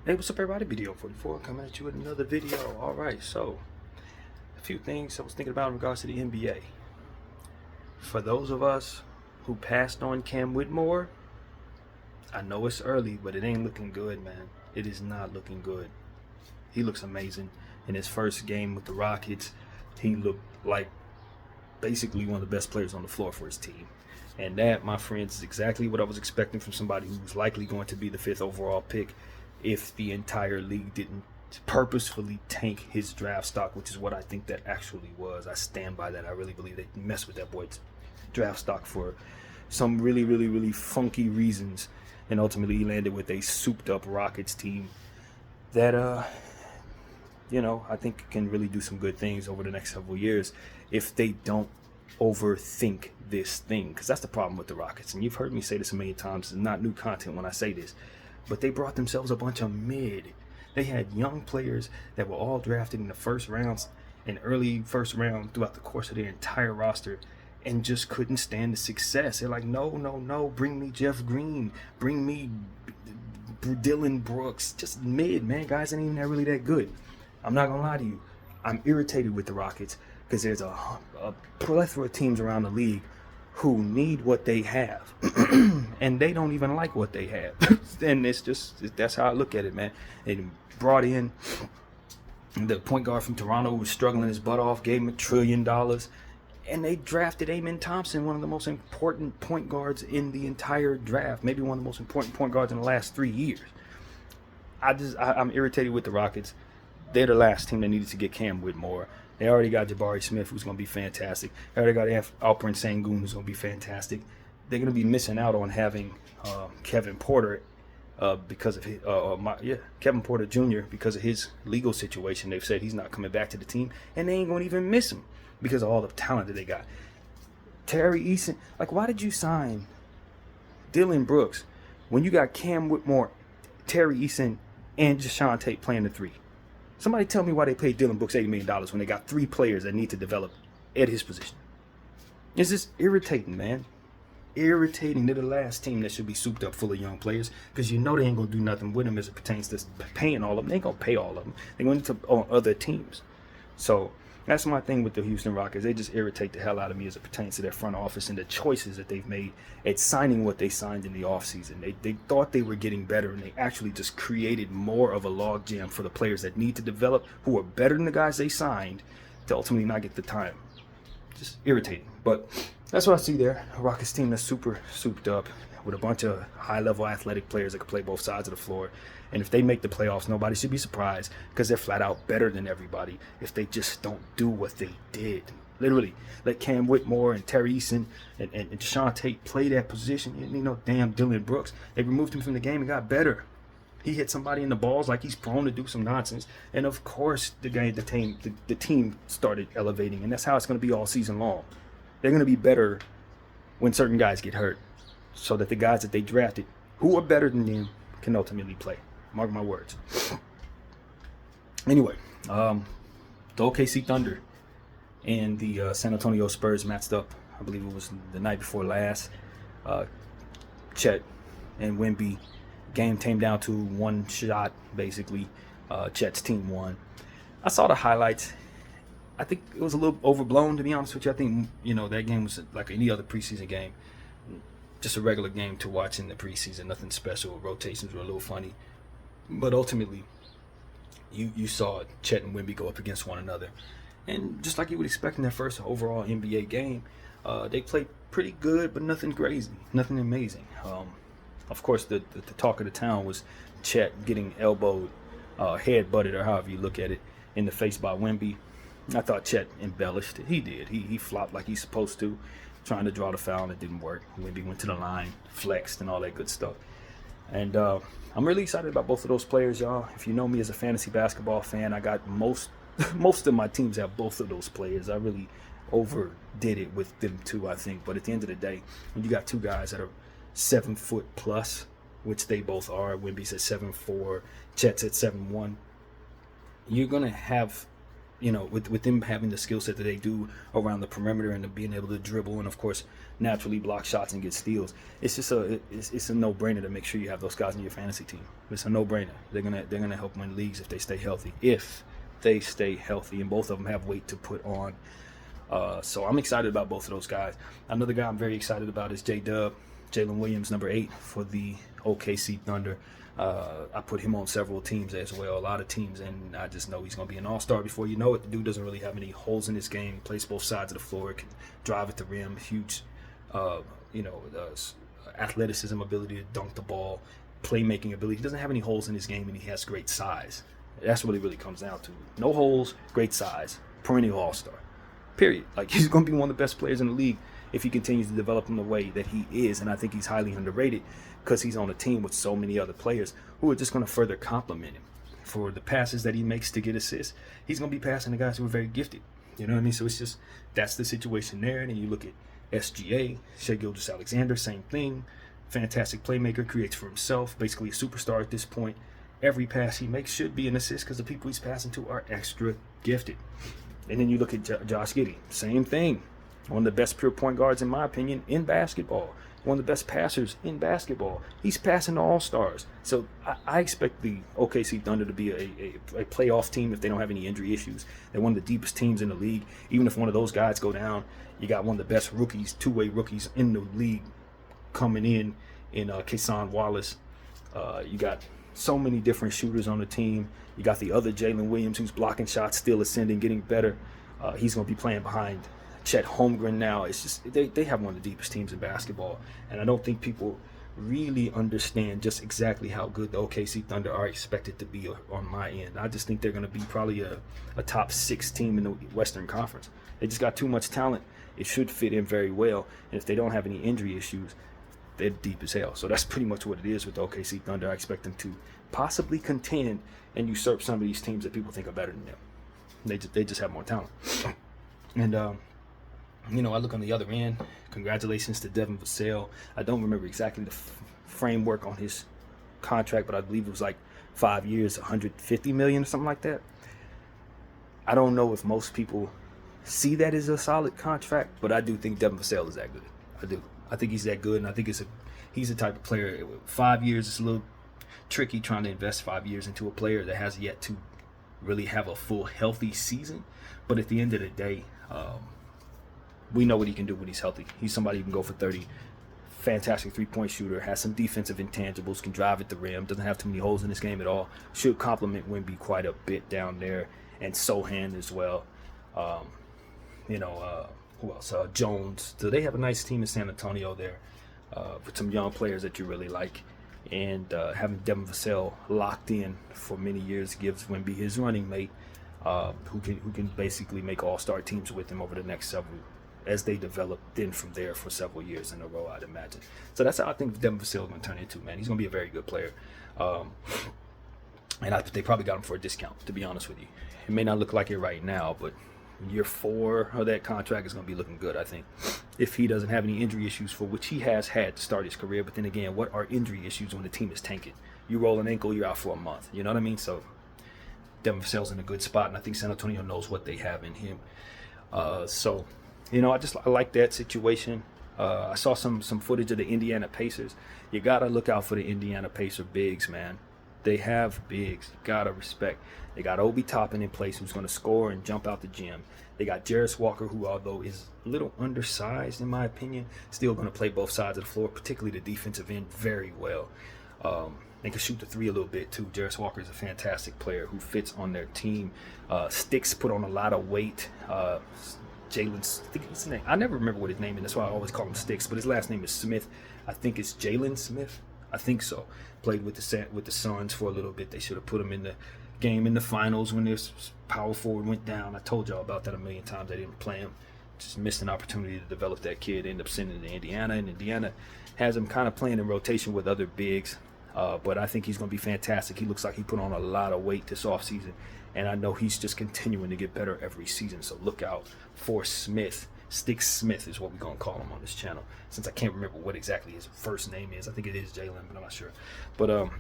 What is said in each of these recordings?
Hey, what's up everybody? BDO44 coming at you with another video. Alright, so a few things I was thinking about in regards to the NBA. For those of us who passed on Cam Whitmore, I know it's early, but it ain't looking good, man. It is not looking good. He looks amazing. In his first game with the Rockets, he looked like basically one of the best players on the floor for his team. And that, my friends, is exactly what I was expecting from somebody who's likely going to be the 5th overall pick if the entire league didn't purposefully tank his draft stock, which is what I think that actually was. I stand by that. I really believe they messed with that boy's draft stock for some really funky reasons, and ultimately he landed with a souped up Rockets team that I think can really do some good things over the next several years if they don't overthink this thing, because that's the problem with the Rockets. And you've heard me say this a million times. It's not new content when I say this, but they brought themselves a bunch of mid. They had young players that were all drafted in the first rounds and early first round throughout the course of their entire roster, and just couldn't stand the success. They're like, no, bring me Jeff Green, bring me Dylan Brooks. Just mid, man. Guys ain't even really that good. I'm not gonna lie to you, I'm irritated with the Rockets because there's a plethora of teams around the league who need what they have and they don't even like what they have. And that's how I look at it, man. They brought in the point guard from Toronto who was struggling his butt off, gave him $1 trillion, and they drafted Amen Thompson, one of the most important point guards in the entire draft, maybe one of the most important point guards in the last 3 years. I'm irritated with the Rockets. They're the last team that needed to get Cam Whitmore. They already got Jabari Smith, who's going to be fantastic. They already got Alperen Sengun, who's going to be fantastic. They're going to be missing out on having Kevin Porter because of his, Kevin Porter Jr. because of his legal situation. They've said he's not coming back to the team, and they ain't going to even miss him because of all the talent that they got. Terry Eason, why did you sign Dylan Brooks when you got Cam Whitmore, Terry Eason, and Jae'Sean Tate playing the 3? Somebody tell me why they paid Dylan Brooks $80 million when they got 3 players that need to develop at his position. It's just irritating, man. Irritating. They're the last team that should be souped up full of young players, because they ain't going to do nothing with them as it pertains to paying all of them. They ain't going to pay all of them. They're going to on other teams. So that's my thing with the Houston Rockets. They just irritate the hell out of me as it pertains to their front office and the choices that they've made at signing what they signed in the offseason. They thought they were getting better, and they actually just created more of a logjam for the players that need to develop, who are better than the guys they signed, to ultimately not get the time. Just irritating. But that's what I see there. A Rockets team that's super souped up with a bunch of high-level athletic players that can play both sides of the floor. And if they make the playoffs, nobody should be surprised, because they're flat out better than everybody if they just don't do what they did. Literally, let Cam Whitmore and Terry Eason and Jae'Sean Tate play that position. Damn Dylan Brooks. They removed him from the game and got better. He hit somebody in the balls like he's prone to do some nonsense. And of course, the team started elevating. And that's how it's going to be all season long. They're going to be better when certain guys get hurt, so that the guys that they drafted, who are better than them, can ultimately play. Mark my words. Anyway, the OKC Thunder and the San Antonio Spurs matched up. I believe it was the night before last. Chet and Wemby. Game came down to one shot, basically. Chet's team won. I saw the highlights. I think it was a little overblown, to be honest with you. I think, that game was like any other preseason game. Just a regular game to watch in the preseason. Nothing special. Rotations were a little funny. But ultimately, you saw Chet and Wemby go up against one another. And just like you would expect in their first overall NBA game, they played pretty good, but nothing crazy. Nothing amazing. Of course, the talk of the town was Chet getting elbowed, head butted, or however you look at it, in the face by Wemby. I thought Chet embellished it. He did. He flopped like he's supposed to, trying to draw the foul, and it didn't work. Wemby went to the line, flexed, and all that good stuff. And I'm really excited about both of those players, y'all. If you know me as a fantasy basketball fan, I got most of my teams have both of those players. I really overdid it with them too, I think. But at the end of the day, when you got 2 guys that are 7 foot plus, which they both are, Wemby's at 7'4", Chet's at 7'1", you're gonna have with them having the skill set that they do around the perimeter and being able to dribble and of course naturally block shots and get steals, it's just it's a no-brainer to make sure you have those guys in your fantasy team. It's a no-brainer. They're gonna help win leagues if they stay healthy. And both of them have weight to put on. So I'm excited about both of those guys. Another guy I'm very excited about is J-Dub, Jalen Williams, number 8 for the OKC Thunder. I put him on several teams as well, a lot of teams, and I just know he's going to be an all-star before you know it. The dude doesn't really have any holes in his game. He plays both sides of the floor, can drive at the rim, huge, athleticism, ability to dunk the ball, playmaking ability. He doesn't have any holes in his game, and he has great size. That's what it really comes down to. No holes, great size, perennial all-star. Period. Like, he's going to be one of the best players in the league if he continues to develop in the way that he is, and I think he's highly underrated because he's on a team with so many other players who are just going to further complement him. For the passes that he makes to get assists, he's going to be passing to guys who are very gifted. You know what I mean? So it's just, that's the situation there. And then you look at SGA, Shai Gilgeous-Alexander, same thing. Fantastic playmaker, creates for himself, basically a superstar at this point. Every pass he makes should be an assist because the people he's passing to are extra gifted. And then you look at Josh Giddey, same thing. One of the best pure point guards, in my opinion, in basketball. One of the best passers in basketball. He's passing to all-stars. So I expect the OKC Thunder to be a playoff team if they don't have any injury issues. They're one of the deepest teams in the league. Even if one of those guys go down, you got one of the best rookies, two-way rookies in the league coming in Cason Wallace. You got so many different shooters on the team. You got the other Jalen Williams who's blocking shots, still ascending, getting better. He's going to be playing behind Chet Holmgren now. It's just they have one of the deepest teams in basketball, and I don't think people really understand just exactly how good the OKC Thunder are expected to be on my end. I just think they're going to be probably a top 6 team in the Western Conference. They just got too much talent. It should fit in very well, and if they don't have any injury issues, they're deep as hell. So that's pretty much what it is with the OKC Thunder. I expect them to possibly contend and usurp some of these teams that people think are better than them. They just have more talent. And I look on the other end. Congratulations to Devin Vassell. I don't remember exactly the framework on his contract, but I believe it was like 5 years, $150 million or something like that. I don't know if most people see that as a solid contract, but I do think Devin Vassell is that good. I do. I think he's that good, and I think he's the type of player. 5 years is a little tricky trying to invest 5 years into a player that has yet to really have a full healthy season. But at the end of the day, we know what he can do when he's healthy. He's somebody who can go for 30. Fantastic three-point shooter, has some defensive intangibles, can drive at the rim, doesn't have too many holes in his game at all. Should complement Wemby quite a bit down there, and Sohan as well. Who else? Jones. So they have a nice team in San Antonio there with some young players that you really like. And having Devin Vassell locked in for many years gives Wemby his running mate, who can basically make all-star teams with him over the next several, as they develop then from there for several years in a row, I'd imagine. So that's how I think Devin Vassell is going to turn into, man. He's going to be a very good player. They probably got him for a discount, to be honest with you. It may not look like it right now, but year 4 of that contract is going to be looking good, I think, if he doesn't have any injury issues, for which he has had to start his career. But then again, what are injury issues when the team is tanking? You roll an ankle, you're out for a month. You know what I mean? So Devin Vassell's in a good spot, and I think San Antonio knows what they have in him. I like that situation. I saw some footage of the Indiana Pacers. You got to look out for the Indiana Pacer bigs, man. They have bigs. You got to respect. They got Obi Toppin in place, who's going to score and jump out the gym. They got Jarris Walker, who, although is a little undersized in my opinion, still going to play both sides of the floor, particularly the defensive end, very well. They can shoot the three a little bit too. Jarris Walker is a fantastic player who fits on their team. Sticks put on a lot of weight. Jalen, I think his name. I never remember what his name is. That's why I always call him Sticks. But his last name is Smith. I think it's Jalen Smith. I think so. Played with the Suns for a little bit. They should have put him in the game in the finals when this power forward went down. I told y'all about that a million times. They didn't play him. Just missed an opportunity to develop that kid. Ended up sending him to Indiana, and Indiana has him kind of playing in rotation with other bigs. But I think he's going to be fantastic. He looks like he put on a lot of weight this offseason, and I know he's just continuing to get better every season. So look out for Smith. Stick Smith is what we're going to call him on this channel, since I can't remember what exactly his first name is. I think it is Jalen, but I'm not sure. But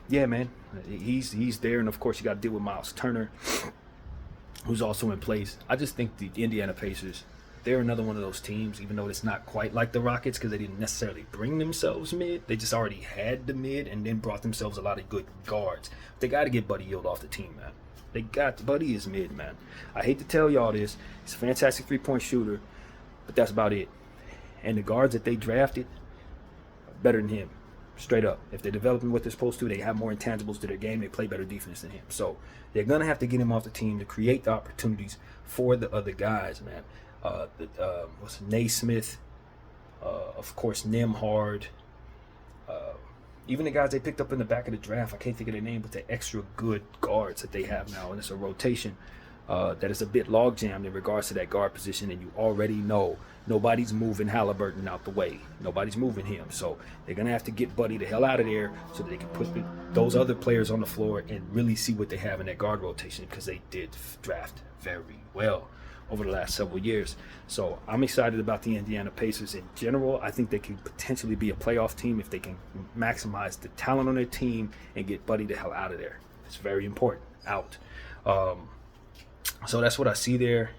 yeah, man, he's there. And of course you got to deal with Miles Turner. who's also in place. I just think the Indiana Pacers, they're another one of those teams, even though it's not quite like the Rockets because they didn't necessarily bring themselves mid. They just already had the mid and then brought themselves a lot of good guards. They got to get Buddy Hield off the team, man. Buddy is mid, man. I hate to tell y'all this. He's a fantastic three-point shooter, but that's about it. And the guards that they drafted are better than him. Straight up. If they're developing what they're supposed to, they have more intangibles to their game, they play better defense than him. So they're going to have to get him off the team to create the opportunities for the other guys, man. Naismith, of course, Nembhard, even the guys they picked up in the back of the draft. I can't think of their name, but the extra good guards that they have now. And it's a rotation that is a bit logjammed in regards to that guard position. And you already know nobody's moving Halliburton out the way. Nobody's moving him. So they're going to have to get Buddy the hell out of there so that they can put those other players on the floor and really see what they have in that guard rotation, because they did draft very well over the last several years. So I'm excited about the Indiana Pacers in general. I think they can potentially be a playoff team if they can maximize the talent on their team and get Buddy the hell out of there. It's very important. Out. So that's what I see there.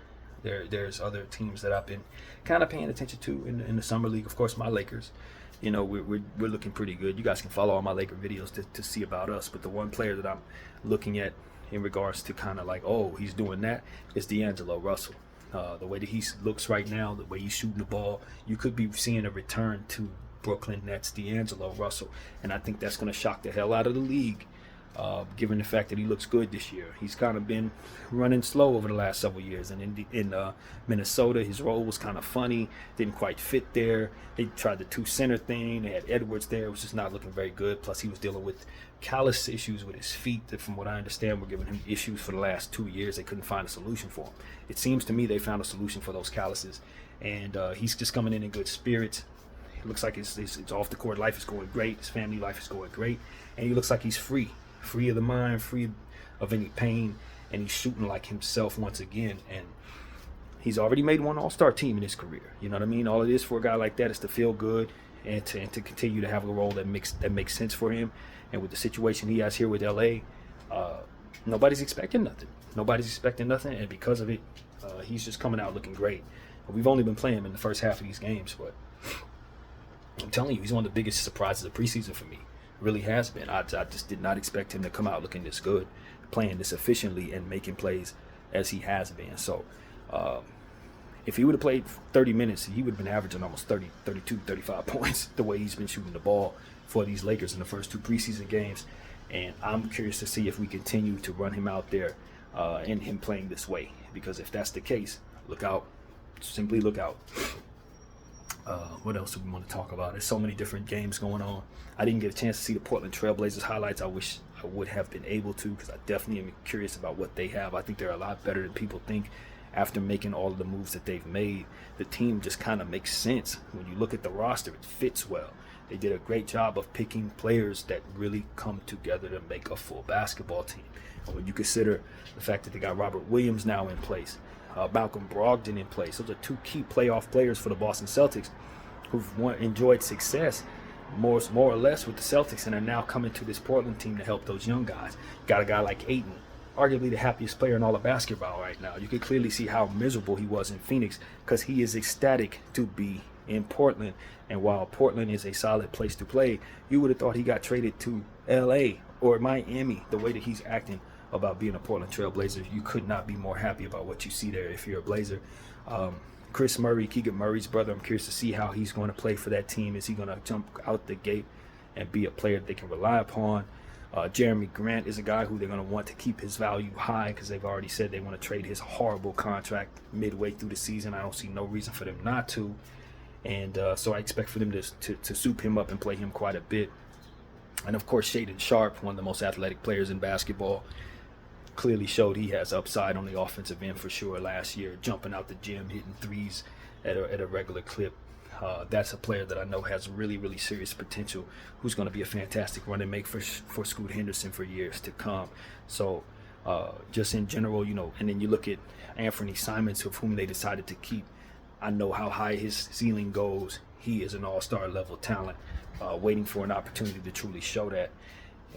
There's other teams that I've been kind of paying attention to in the summer league. Of course, my Lakers. You know, we're looking pretty good. You guys can follow all my Laker videos to see about us. But the one player that I'm looking at in regards to kind of like, oh, he's doing that, is D'Angelo Russell. The way that he looks right now, the way he's shooting the ball, you could be seeing a return to Brooklyn Nets D'Angelo Russell. And I think that's going to shock the hell out of the league, given the fact that he looks good this year. He's kind of been running slow over the last several years. And in Minnesota, his role was kind of funny, didn't quite fit there. They tried the two-center thing. They had Edwards there. It was just not looking very good. Plus, he was dealing with callus issues with his feet that, from what I understand, were giving him issues for the last 2 years. They couldn't find a solution for him. It seems to me they found a solution for those calluses. And he's just coming in good spirits. It looks like his off-the-court life is going great. His family life is going great. And he looks like he's free of the mind, free of any pain, and he's shooting like himself once again. And he's already made one all-star team in his career. You know what I mean? All it is for a guy like that is to feel good and to continue to have a role that makes sense for him. And with the situation he has here with LA, nobody's expecting nothing. And because of it, he's just coming out looking great. We've only been playing him in the first half of these games, but I'm telling you, he's one of the biggest surprises of preseason for me. Really has been. I just did not expect him to come out looking this good, playing this efficiently and making plays as he has been. So if he would have played 30 minutes, he would have been averaging almost 30, 32, 35 points the way he's been shooting the ball for these Lakers in the first two preseason games. And I'm curious to see if we continue to run him out there and him playing this way, because if that's the case, look out. Simply look out. What else do we want to talk about? There's so many different games going on. I didn't get a chance to see the Portland Trailblazers highlights. I wish I would have been able to, because I definitely am curious about what they have. I think they're a lot better than people think. After making all of the moves that they've made, the team just kind of makes sense. When you look at the roster, it fits well. They did a great job of picking players that really come together to make a full basketball team. And when you consider the fact that they got Robert Williams now in place, Malcolm Brogdon in place, those are two key playoff players for the Boston Celtics who've enjoyed success more or less with the Celtics and are now coming to this Portland team to help those young guys. Got a guy like Ayton, arguably the happiest player in all of basketball right now. You can clearly see how miserable he was in Phoenix, because he is ecstatic to be in Portland. And while Portland is a solid place to play, you would have thought he got traded to LA or Miami. The way that he's acting about being a Portland Trailblazer, you could not be more happy about what you see there if you're a Blazer. Chris Murray, Keegan Murray's brother, I'm curious to see how he's going to play for that team. Is he going to jump out the gate and be a player that they can rely upon? Jeremy Grant is a guy who they're going to want to keep his value high, because they've already said they want to trade his horrible contract midway through the season. I don't see no reason for them not to. And so I expect for them to soup him up and play him quite a bit. And of course, Shaedon Sharpe, one of the most athletic players in basketball, clearly showed he has upside on the offensive end for sure last year, jumping out the gym, hitting threes at a regular clip. That's a player that I know has really, really serious potential, who's going to be a fantastic running mate for Scoot Henderson for years to come. So just in general, and then you look at Anthony Simons, of whom they decided to keep. I know how high his ceiling goes. He is an all-star level talent, waiting for an opportunity to truly show that.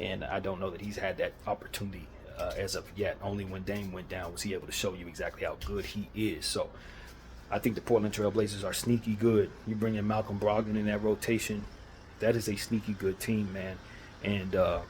And I don't know that he's had that opportunity as of yet. Only when Dame went down was he able to show you exactly how good he is. So I think the Portland Trail Blazers are sneaky good. You bring in Malcolm Brogdon in that rotation, that is a sneaky good team, man. And I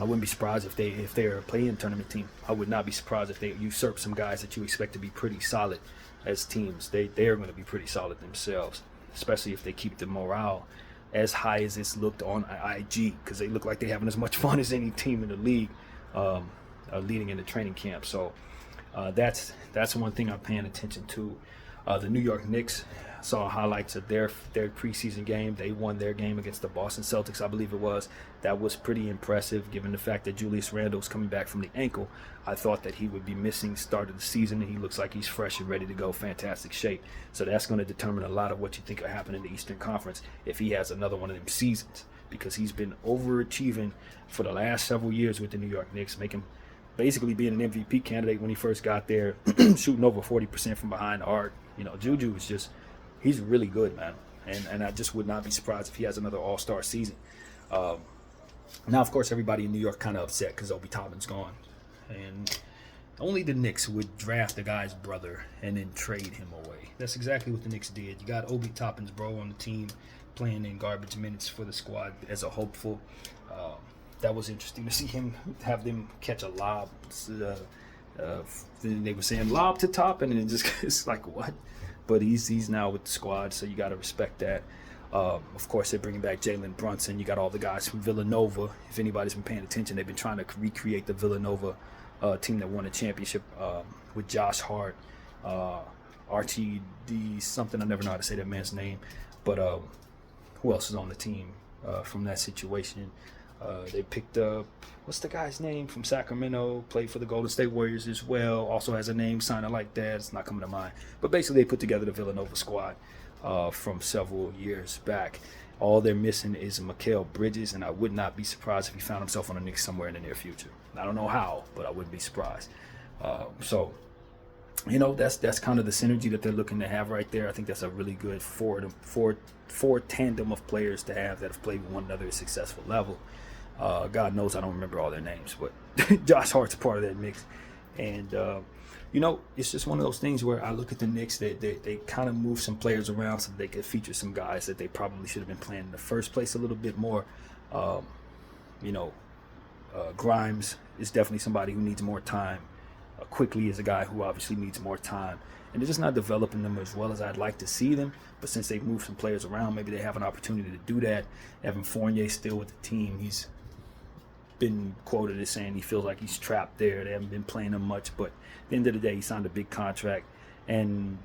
wouldn't be surprised if they're a play-in tournament team. I would not be surprised if they usurp some guys that you expect to be pretty solid as teams. They're going to be pretty solid themselves, especially if they keep the morale as high as it's looked on IG, because they look like they're having as much fun as any team in the league leading into training camp. So that's one thing I'm paying attention to. The New York Knicks, saw highlights of their preseason game. They won their game against the Boston Celtics, I believe it was. That was pretty impressive given the fact that Julius Randle was coming back from the ankle. I thought that he would be missing start of the season, and he looks like he's fresh and ready to go. Fantastic shape. So that's going to determine a lot of what you think will happen in the Eastern Conference if he has another one of them seasons, because he's been overachieving for the last several years with the New York Knicks, making basically being an MVP candidate when he first got there, shooting over 40% from behind the arc. You know, Juju is just, he's really good, man. And I just would not be surprised if he has another all-star season. Now, of course, everybody in New York kind of upset because Obi Toppin's gone. And only the Knicks would draft the guy's brother and then trade him away. That's exactly what the Knicks did. You got Obi Toppin's bro on the team playing in garbage minutes for the squad as a hopeful. That was interesting to see him have them catch a lob. They were saying lob to Toppin, and it just it's like, what? But he's now with the squad, so you got to respect that. Of course, they're bringing back Jalen Brunson. You got all the guys from Villanova. If anybody's been paying attention, they've been trying to recreate the Villanova team that won a championship with Josh Hart, RTD something. I never know how to say that man's name. But who else is on the team from that situation? They picked up, what's the guy's name from Sacramento, played for the Golden State Warriors as well, also has a name signing like that, it's not coming to mind. But basically they put together the Villanova squad from several years back. All they're missing is Mikal Bridges, and I would not be surprised if he found himself on the Knicks somewhere in the near future. I don't know how, but I wouldn't be surprised. So, you know, that's kind of the synergy that they're looking to have right there. I think that's a really good four tandem of players to have that have played with one another at a successful level. God knows I don't remember all their names, but Josh Hart's a part of that mix. And, you know, it's just one of those things where I look at the Knicks, they kind of move some players around so that they could feature some guys that they probably should have been playing in the first place a little bit more. You know, Grimes is definitely somebody who needs more time. Quickly is a guy who obviously needs more time. And they're just not developing them as well as I'd like to see them. But since they've moved some players around, maybe they have an opportunity to do that. Evan Fournier's still with the team. He's been quoted as saying he feels like he's trapped there. They haven't been playing him much, but at the end of the day, he signed a big contract, and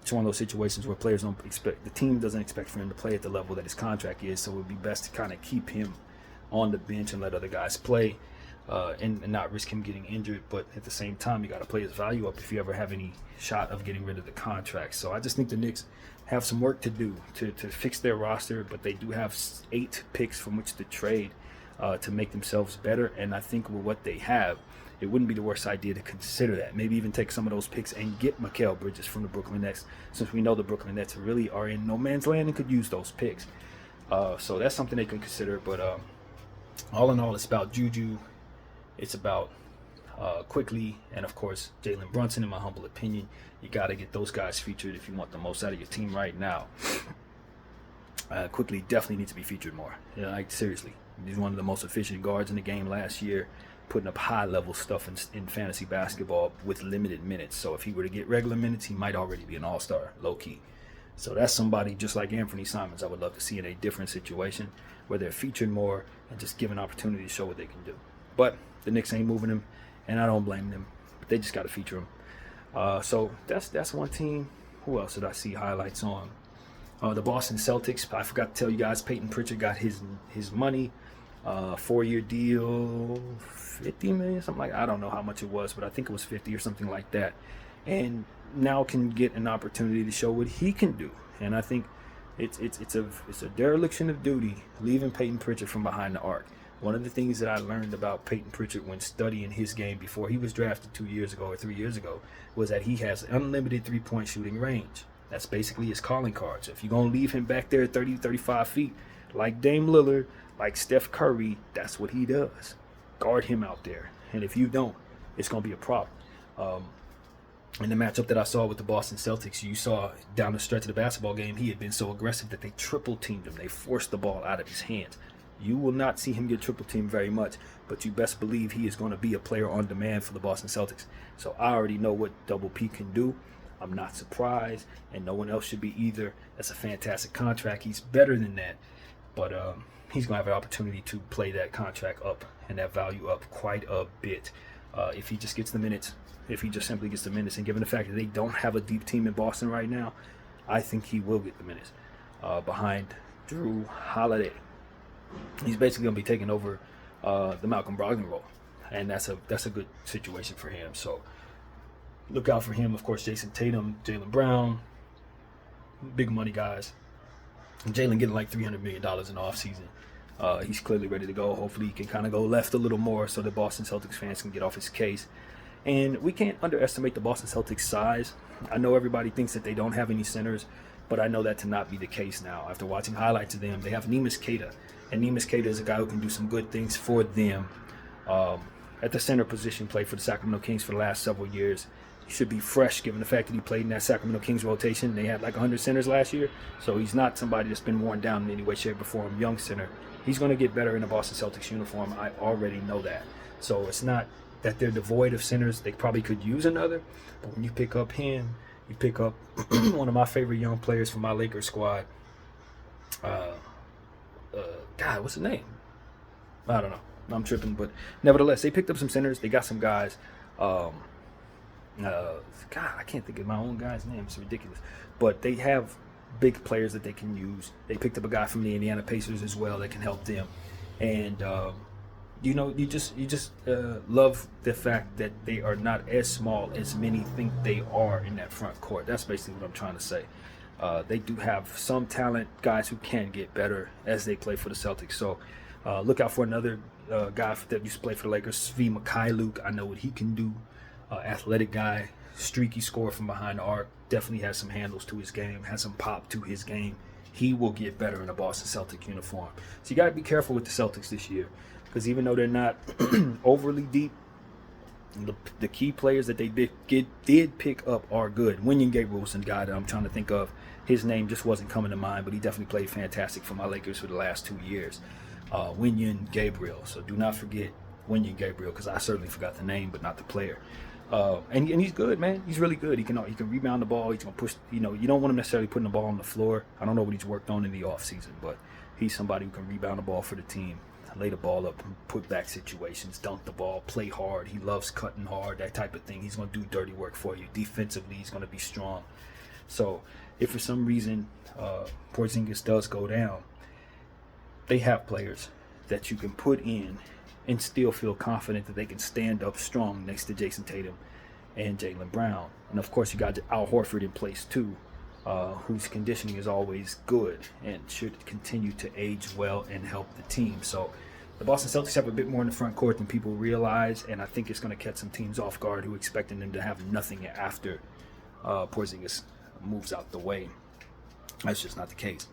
it's one of those situations where players don't expect, the team doesn't expect for him to play at the level that his contract is, so it would be best to kind of keep him on the bench and let other guys play and not risk him getting injured. But at the same time, you got to play his value up if you ever have any shot of getting rid of the contract. So I just think the Knicks have some work to do to fix their roster, but they do have 8 picks from which to trade to make themselves better. And I think with what they have, it wouldn't be the worst idea to consider that. Maybe even take some of those picks and get Mikal Bridges from the Brooklyn Nets, since we know the Brooklyn Nets really are in no man's land and could use those picks. So that's something they can consider. But all in all, it's about Juju. It's about Quickly, and of course Jalen Brunson. In my humble opinion, you got to get those guys featured if you want the most out of your team right now. Quickly definitely needs to be featured more. You know, like, seriously, he's one of the most efficient guards in the game last year, putting up high-level stuff in fantasy basketball with limited minutes. So if he were to get regular minutes, he might already be an all-star, low-key. So that's somebody just like Anthony Simons I would love to see in a different situation where they're featured more and just given opportunity to show what they can do. But the Knicks ain't moving him, and I don't blame them. But they just got to feature him. So that's one team. Who else did I see highlights on? The Boston Celtics. I forgot to tell you guys, Peyton Pritchard got his money. 4-year deal, $50 million, something like, I don't know how much it was, but I think it was 50 or something like that. And now can get an opportunity to show what he can do. And I think it's a dereliction of duty leaving Peyton Pritchard from behind the arc. One of the things that I learned about Peyton Pritchard when studying his game before he was drafted 2 years ago or 3 years ago was that he has unlimited three-point shooting range. That's basically his calling card. So if you're going to leave him back there 30, 35 feet, like Dame Lillard, like Steph Curry, that's what he does. guard him out there. And if you don't, it's going to be a problem. In the matchup that I saw with the Boston Celtics, you saw down the stretch of the basketball game, he had been so aggressive that they triple teamed him. They forced the ball out of his hands. You will not see him get triple teamed very much, but you best believe he is going to be a player on demand for the Boston Celtics. So I already know what Double P can do. I'm not surprised, and no one else should be either. That's a fantastic contract. He's better than that, but he's going to have an opportunity to play that contract up and that value up quite a bit if he just gets the minutes. If he just simply gets the minutes, and given the fact that they don't have a deep team in Boston right now, I think he will get the minutes behind Drew Holiday. He's basically going to be taking over the Malcolm Brogdon role, and that's a good situation for him. So look out for him. Of course, Jason Tatum, Jaylen Brown, big money guys. And Jaylen getting like $300 million in the offseason. He's clearly ready to go. Hopefully he can kind of go left a little more so the Boston Celtics fans can get off his case. And we can't underestimate the Boston Celtics' size. I know everybody thinks that they don't have any centers, but I know that to not be the case now. After watching highlights of them, they have Neemias Queta. And Neemias Queta is a guy who can do some good things for them. At the center position, played for the Sacramento Kings for the last several years. He should be fresh given the fact that he played in that Sacramento Kings rotation. They had like 100 centers last year. So he's not somebody that's been worn down in any way, shape, or form. Young center. He's going to get better in a Boston Celtics uniform. I already know that. So it's not that they're devoid of centers. They probably could use another. But when you pick up him, you pick up one of my favorite young players from my Lakers squad. God, what's his name? I don't know. I'm tripping. But nevertheless, they picked up some centers. They got some guys. God, I can't think of my own guy's name. It's ridiculous. But they have big players that they can use. They picked up a guy from the Indiana Pacers as well that can help them. And you just love the fact that they are not as small as many think they are in that front court. That's basically what I'm trying to say. They do have some talent, guys who can get better as they play for the Celtics. So look out for another guy that used to play for the Lakers, Svi Mykhailiuk. I know what he can do. Athletic guy, streaky scorer from behind the arc. Definitely has some handles to his game, has some pop to his game. He will get better in a Boston Celtic uniform. So you got to be careful with the Celtics this year, because even though they're not overly deep, the key players that they did pick up are good. Wenyen Gabriel was a guy that I'm trying to think of. His name just wasn't coming to mind, but he definitely played fantastic for my Lakers for the last 2 years. Wenyen Gabriel. So do not forget Wenyen Gabriel, because I certainly forgot the name, but not the player. And he's good, man. He's really good. He can rebound the ball. He's gonna push. You don't want him necessarily putting the ball on the floor. I don't know what he's worked on in the offseason, but he's somebody who can rebound the ball for the team, lay the ball up, put back situations, dunk the ball, play hard. He loves cutting hard, that type of thing. He's gonna do dirty work for you. Defensively, he's gonna be strong. So if for some reason Porzingis does go down, they have players that you can put in and still feel confident that they can stand up strong next to Jason Tatum and Jaylen Brown. And of course, you got Al Horford in place too, whose conditioning is always good and should continue to age well and help the team. So the Boston Celtics have a bit more in the front court than people realize, and I think it's going to catch some teams off guard who are expecting them to have nothing after Porzingis moves out the way. That's just not the case.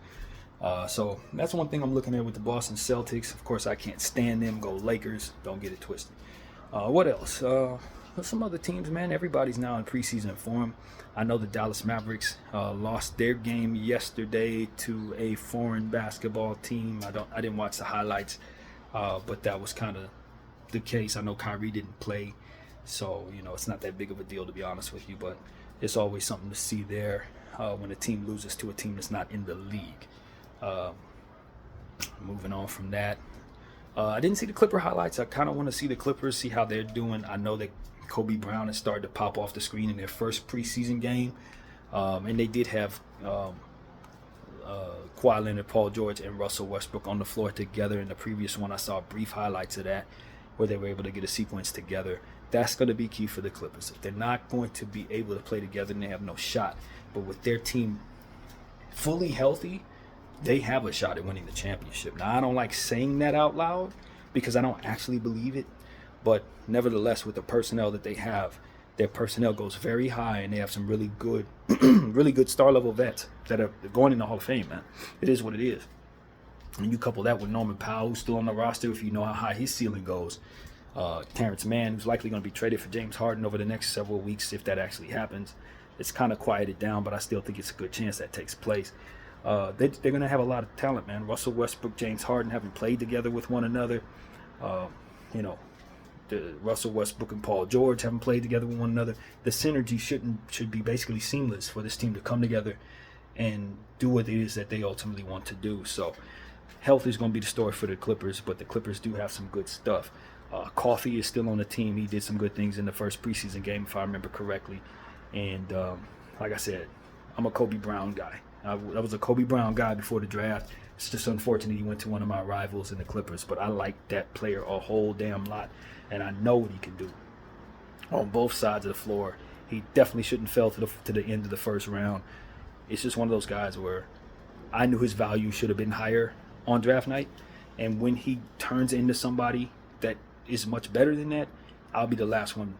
So that's one thing I'm looking at with the Boston Celtics. Of course, I can't stand them. Go Lakers. Don't get it twisted. What else? Some other teams, man. Everybody's now in preseason form. I know the Dallas Mavericks lost their game yesterday to a foreign basketball team. I didn't watch the highlights, but that was kind of the case. I know Kyrie didn't play, so it's not that big of a deal, to be honest with you. But it's always something to see there when a team loses to a team that's not in the league. Moving on from that, I didn't see the Clipper highlights. I kind of want to see the Clippers, see how they're doing. I know that Kobe Brown has started to pop off the screen in their first preseason game, and they did have Kawhi Leonard, Paul George, and Russell Westbrook on the floor together. In the previous one, I saw brief highlights of that where they were able to get a sequence together. That's going to be key for the Clippers. If they're not going to be able to play together, then they have no shot. But with their team fully healthy, they have a shot at winning the championship. Now, I don't like saying that out loud because I don't actually believe it. But nevertheless, with the personnel that they have, their personnel goes very high, and they have some really good, really good star-level vets that are going in the Hall of Fame, man. It is what it is. And you couple that with Norman Powell, who's still on the roster, if you know how high his ceiling goes, Terrence Mann, who's likely going to be traded for James Harden over the next several weeks if that actually happens. It's kind of quieted down, but I still think it's a good chance that takes place. They're going to have a lot of talent, man. Russell Westbrook, James Harden haven't played together with one another. Russell Westbrook and Paul George haven't played together with one another. The synergy should be basically seamless for this team to come together and do what it is that they ultimately want to do. So health is going to be the story for the Clippers, but the Clippers do have some good stuff. Coffee is still on the team. He did some good things in the first preseason game, if I remember correctly. And like I said, I'm a Kobe Brown guy. I was a Kobe Brown guy before the draft. It's just unfortunate he went to one of my rivals in the Clippers, but I like that player a whole damn lot, and I know what he can do on both sides of the floor. He definitely shouldn't fell to the end of the first round. It's just one of those guys where I knew his value should have been higher on draft night, and when he turns into somebody that is much better than that, I'll be the last one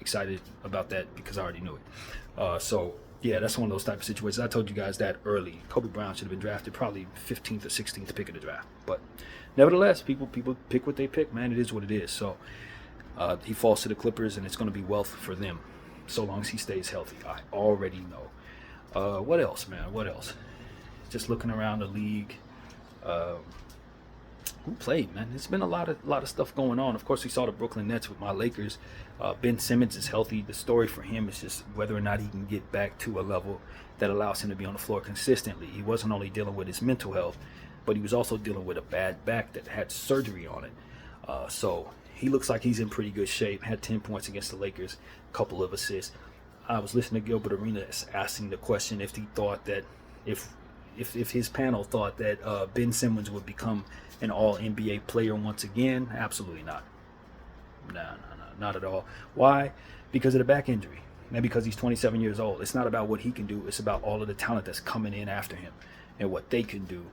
excited about that because I already knew it. So yeah, that's one of those type of situations. I told you guys that early. Kobe Brown should have been drafted probably 15th or 16th pick of the draft. But nevertheless, people pick what they pick, man. It is what it is. So he falls to the Clippers, and it's going to be wealth for them so long as he stays healthy. I already know. What else, man? What else? Just looking around the league. Who played, man? There's been a lot of stuff going on. Of course, we saw the Brooklyn Nets with my Lakers. Ben Simmons is healthy. The story for him is just whether or not he can get back to a level that allows him to be on the floor consistently. He wasn't only dealing with his mental health, but he was also dealing with a bad back that had surgery on it. So he looks like he's in pretty good shape. Had 10 points against the Lakers, a couple of assists. I was listening to Gilbert Arenas asking the question if he thought that if his panel thought that Ben Simmons would become an all-NBA player once again. Absolutely not. No, not at all. Why? Because of the back injury. And because he's 27 years old. It's not about what he can do. It's about all of the talent that's coming in after him and what they can do.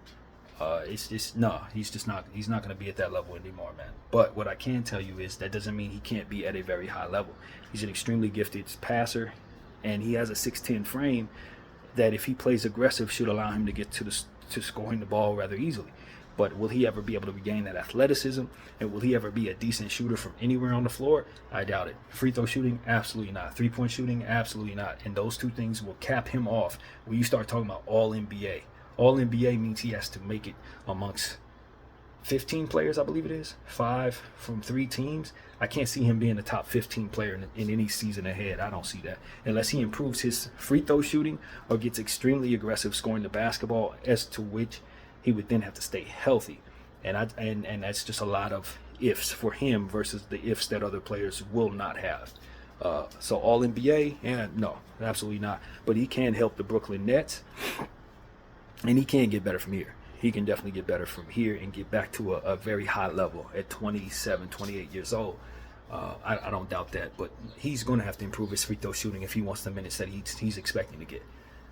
He's not going to be at that level anymore, man. But what I can tell you is that doesn't mean he can't be at a very high level. He's an extremely gifted passer, and he has a 6'10" frame that if he plays aggressive should allow him to get to scoring the ball rather easily. But will he ever be able to regain that athleticism? And will he ever be a decent shooter from anywhere on the floor? I doubt it. Free throw shooting? Absolutely not. Three-point shooting? Absolutely not. And those two things will cap him off when you start talking about all-NBA. All-NBA means he has to make it amongst 15 players, I believe it is. 5 from 3 teams. I can't see him being the top 15 player in any season ahead. I don't see that. Unless he improves his free throw shooting or gets extremely aggressive scoring the basketball, as to which he would then have to stay healthy. And that's just a lot of ifs for him versus the ifs that other players will not have. So all NBA, no, absolutely not. But he can help the Brooklyn Nets, and he can get better from here. He can definitely get better from here and get back to a very high level at 27, 28 years old. I don't doubt that, but he's going to have to improve his free throw shooting if he wants the minutes that he's expecting to get.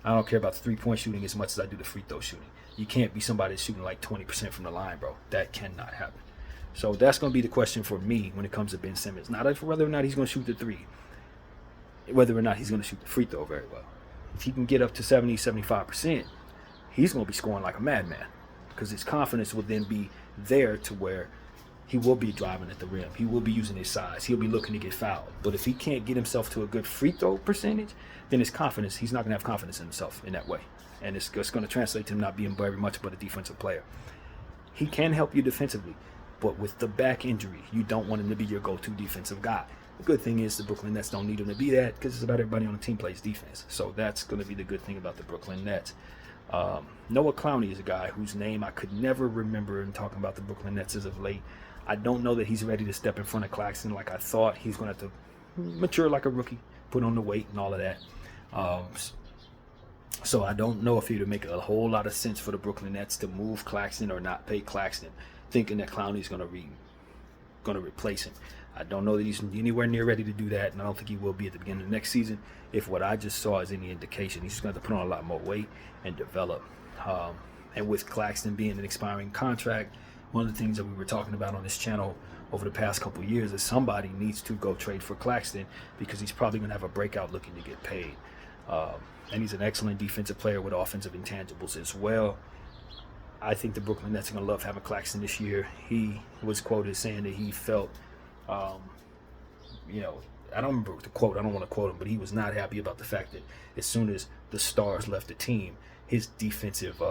I don't care about the three-point shooting as much as I do the free throw shooting. You can't be somebody that's shooting like 20% from the line, bro. That cannot happen. So that's going to be the question for me when it comes to Ben Simmons. Not whether or not he's going to shoot the three, whether or not he's going to shoot the free throw very well. If he can get up to 70, 75%, he's going to be scoring like a madman because his confidence will then be there to where he will be driving at the rim. He will be using his size. He'll be looking to get fouled. But if he can't get himself to a good free throw percentage, then his confidence, he's not going to have confidence in himself in that way. And it's going to translate to him not being very much but a defensive player. He can help you defensively, but with the back injury, you don't want him to be your go-to defensive guy. The good thing is the Brooklyn Nets don't need him to be that because it's about everybody on the team plays defense. So that's going to be the good thing about the Brooklyn Nets. Noah Clowney is a guy whose name I could never remember in talking about the Brooklyn Nets as of late. I don't know that he's ready to step in front of Claxton like I thought. He's going to have to mature like a rookie, put on the weight and all of that. So I don't know if it would make a whole lot of sense for the Brooklyn Nets to move Claxton or not pay Claxton, thinking that Clowney's going to replace him. I don't know that he's anywhere near ready to do that, and I don't think he will be at the beginning of next season. If what I just saw is any indication, he's just going to have to put on a lot more weight and develop. And with Claxton being an expiring contract, one of the things that we were talking about on this channel over the past couple of years is somebody needs to go trade for Claxton because he's probably going to have a breakout looking to get paid. And he's an excellent defensive player with offensive intangibles as well. I think the Brooklyn Nets are going to love having Claxton this year. He was quoted saying that he felt Um, you know, I don't remember the quote. I don't want to quote him, but he was not happy about the fact that as soon as the stars left the team, his defensive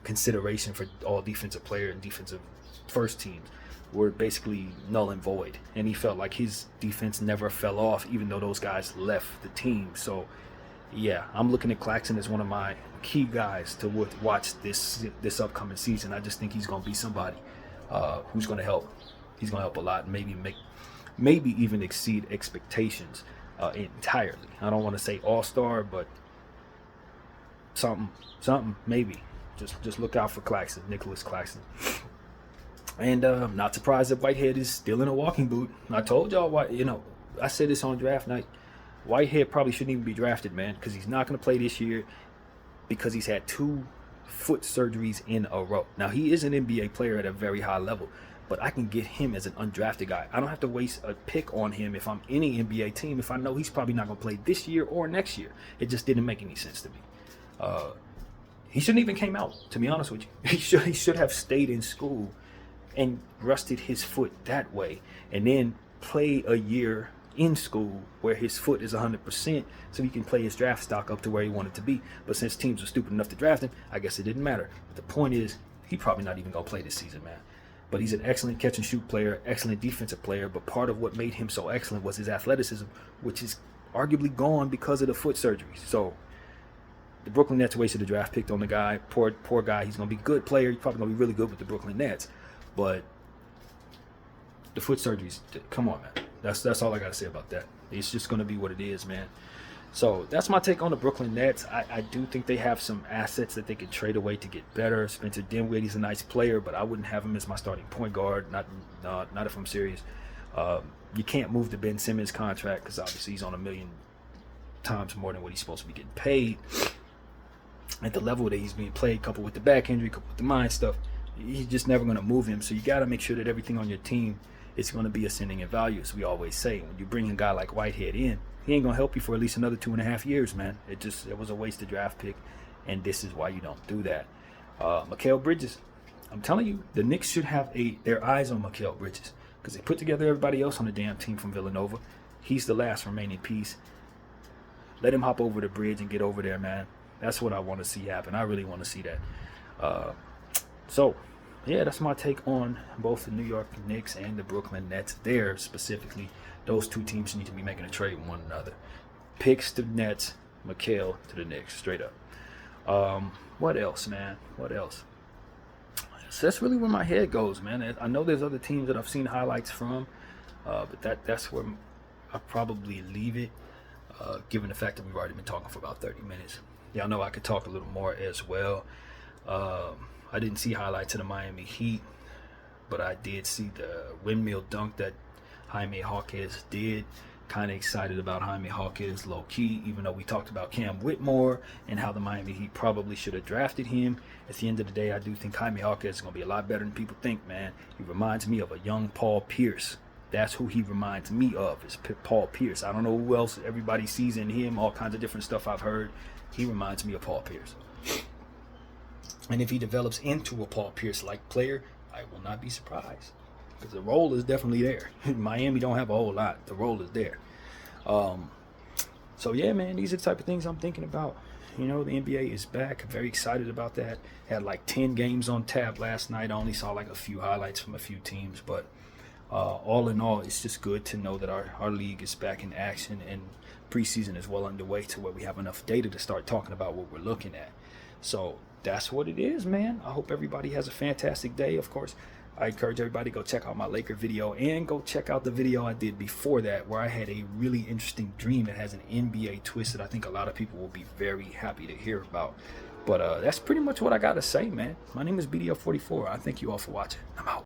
consideration for all defensive player and defensive first teams were basically null and void. And he felt like his defense never fell off, even though those guys left the team. So, yeah, I'm looking at Claxton as one of my key guys to watch this upcoming season. I just think he's going to be somebody who's going to help. He's going to help a lot, and maybe even exceed expectations entirely. I don't want to say all-star, but something, maybe. Just look out for Claxton, Nicholas Claxton. And I'm not surprised that Whitehead is still in a walking boot. I told y'all, I said this on draft night. Whitehead probably shouldn't even be drafted, man, because he's not going to play this year because he's had 2 foot surgeries in a row. Now, he is an NBA player at a very high level, but I can get him as an undrafted guy. I don't have to waste a pick on him if I'm any NBA team if I know he's probably not going to play this year or next year. It just didn't make any sense to me. He shouldn't even came out, to be honest with you. He should have stayed in school and rusted his foot that way, and then play a year in school where his foot is 100% so he can play his draft stock up to where he wanted to be. But since teams were stupid enough to draft him, I guess it didn't matter. But the point is, he probably not even going to play this season, man. But he's an excellent catch and shoot player, excellent defensive player, but part of what made him so excellent was his athleticism, which is arguably gone because of the foot surgery. So the Brooklyn Nets wasted a draft pick on the guy. Poor guy. He's going to be a good player. He's probably going to be really good with the Brooklyn Nets. But the foot surgeries, come on, man. That's all I got to say about that. It's just going to be what it is, man. So that's my take on the Brooklyn Nets. I do think they have some assets that they could trade away to get better. Spencer Dinwiddie's a nice player, but I wouldn't have him as my starting point guard. Not if I'm serious. You can't move the Ben Simmons contract because obviously he's on $1 million times more than what he's supposed to be getting paid. At the level that he's being played, coupled with the back injury, coupled with the mind stuff, he's just never going to move him. So you got to make sure that everything on your team is going to be ascending in value, as we always say. When you bring a guy like Whitehead in, he ain't going to help you for at least another 2.5 years, man. It was a wasted draft pick, and this is why you don't do that. Mikal Bridges, I'm telling you, the Knicks should have their eyes on Mikal Bridges because they put together everybody else on the damn team from Villanova. He's the last remaining piece. Let him hop over the bridge and get over there, man. That's what I want to see happen. I really want to see that. So, yeah, that's my take on both the New York Knicks and the Brooklyn Nets. There, specifically, those two teams need to be making a trade with one another. Picks to the Nets, Mikal to the Knicks, straight up. What else, man? What else? So that's really where my head goes, man. I know there's other teams that I've seen highlights from, but that's where I'll probably leave it, given the fact that we've already been talking for about 30 minutes. Y'all know I could talk a little more as well. I didn't see highlights of the Miami Heat, but I did see the windmill dunk that Jaime Jaquez did. Kind of excited about Jaime Jaquez low-key, even though we talked about Cam Whitmore and how the Miami Heat probably should have drafted him. At the end of the day, I do think Jaime Jaquez is going to be a lot better than people think, man. He reminds me of a young Paul Pierce. That's who he reminds me of, is Paul Pierce. I don't know who else everybody sees in him, all kinds of different stuff I've heard. He reminds me of Paul Pierce. And if he develops into a Paul Pierce-like player, I will not be surprised. Because the role is definitely there. Miami don't have a whole lot. The role is there. So, yeah, man, these are the type of things I'm thinking about. You know, the NBA is back. I'm very excited about that. Had like 10 games on tap last night. I only saw like a few highlights from a few teams. But all in all, it's just good to know that our league is back in action and preseason is well underway to where we have enough data to start talking about what we're looking at. So that's what it is, man. I hope everybody has a fantastic day. Of course, I encourage everybody to go check out my Laker video and go check out the video I did before that where I had a really interesting dream that has an NBA twist that I think a lot of people will be very happy to hear about. But that's pretty much what I got to say, man. My name is BDF44. I thank you all for watching. I'm out.